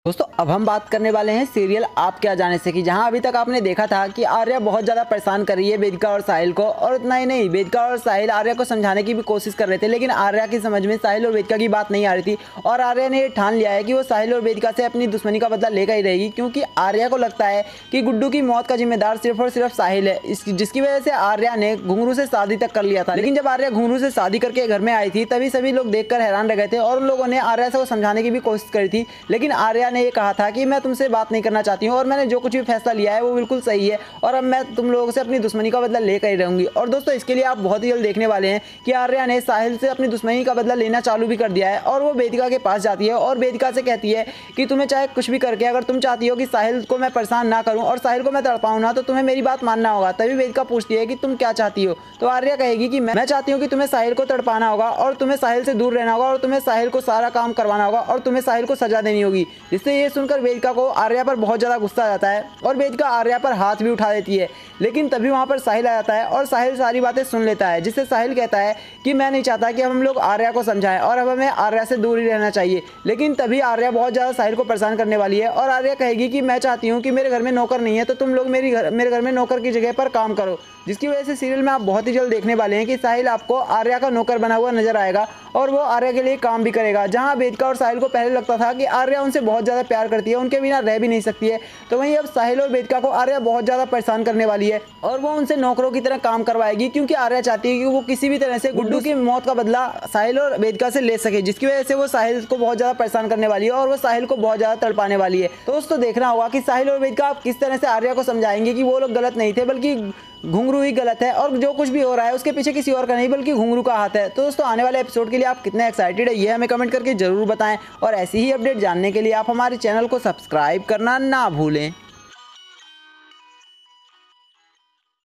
दोस्तों अब हम बात करने वाले हैं सीरियल आप क्या जाने से, कि जहां अभी तक आपने देखा था कि आर्या बहुत ज़्यादा परेशान कर रही है वेदिका और साहिल को, और उतना ही नहीं वेदिका और साहिल आर्या को समझाने की भी कोशिश कर रहे थे, लेकिन आर्या की समझ में साहिल और वेदिका की बात नहीं आ रही थी। और आर्या ने ये ठान लिया है कि वो साहिल और वेदिका से अपनी दुश्मनी का बदला लेकर ही रहेगी, क्योंकि आर्या को लगता है कि गुड्डू की मौत का जिम्मेदार सिर्फ और सिर्फ साहिल है, जिसकी वजह से आर्या ने घुंघरू से शादी तक कर लिया था। लेकिन जब आर्या घुंघरू से शादी करके घर में आई थी तभी सभी लोग देखकर हैरान रह गए थे, और उन लोगों ने आर्या से वो समझाने की भी कोशिश करी थी, लेकिन आर्या ने ये कहा था कि मैं तुमसे बात नहीं करना चाहती हूँ और मैंने जो कुछ भी फैसला लिया है वो बिल्कुल सही है, और अब मैं तुम लोगों से अपनी दुश्मनी का बदला लेकर ही रहूंगी। और दोस्तों इसके लिए आप बहुत ही जल्द देखने वाले हैं कि आर्या ने साहिल से अपनी दुश्मनी का बदला लेना चालू भी कर दिया है, और वो वेदिका के पास जाती है और वेदिका से कहती है कि तुम्हें चाहे कुछ भी करके अगर तुम चाहती हो कि साहिल को मैं परेशान ना करूँ और साहिल को मैं तड़पाऊँ ना, तो तुम्हें मेरी बात मानना होगा। तभी वेदिका पूछती है कि तुम क्या चाहती हो, तो आर्या कहेगी कि मैं चाहती हूँ कि तुम्हें साहिल को तड़पाना होगा और तुम्हें साहिल से दूर रहना होगा और तुम्हें साहिल को सारा काम करवाना होगा और तुम्हें साहिल को सजा देनी होगी। जिससे ये सुनकर वेदिका को आर्या पर बहुत ज़्यादा गुस्सा आ जाता है और वेदिका आर्या पर हाथ भी उठा देती है, लेकिन तभी वहाँ पर साहिल आ जाता है और साहिल सारी बातें सुन लेता है, जिससे साहिल कहता है कि मैं नहीं चाहता कि हम लोग आर्या को समझाएं और अब हमें आर्या से दूर ही रहना चाहिए। लेकिन तभी आर्या बहुत ज़्यादा साहिल को परेशान करने वाली है और आर्या कहेगी कि मैं चाहती हूँ कि मेरे घर में नौकर नहीं है, तो तुम लोग मेरे घर में नौकर की जगह पर काम करो। जिसकी वजह से सीरियल में आप बहुत ही जल्द देखने वाले हैं कि साहिल आपको आर्या का नौकर बना हुआ नजर आएगा और वो आर्या के लिए काम भी करेगा। जहां वेदिका और साहिल को पहले लगता था कि आर्या उनसे बहुत ज़्यादा प्यार करती है, उनके बिना रह भी नहीं सकती है, तो वहीं अब साहिल और वेदिका को आर्या बहुत ज़्यादा परेशान करने वाली है और वो उनसे नौकरों की तरह काम करवाएगी, क्योंकि आर्या चाहती है कि वो किसी भी तरह से गुड्डू की मौत का बदला साहिल और वेदिका से ले सके, जिसकी वजह से वो साहिल को बहुत ज़्यादा परेशान करने वाली है और वो साहिल को बहुत ज़्यादा तड़पाने वाली है। तो दोस्तों देखना होगा कि साहिल और वेदिका आप किस तरह से आर्या को समझाएंगे कि वो लोग गलत नहीं थे, बल्कि घुंघरू ही गलत है और जो कुछ भी हो रहा है उसके पीछे किसी और का नहीं बल्कि घुंघरू का हाथ है। तो दोस्तों आने वाले एपिसोड के लिए आप कितने एक्साइटेड है ये हमें कमेंट करके जरूर बताएं, और ऐसी ही अपडेट जानने के लिए आप हमारे चैनल को सब्सक्राइब करना ना भूलें।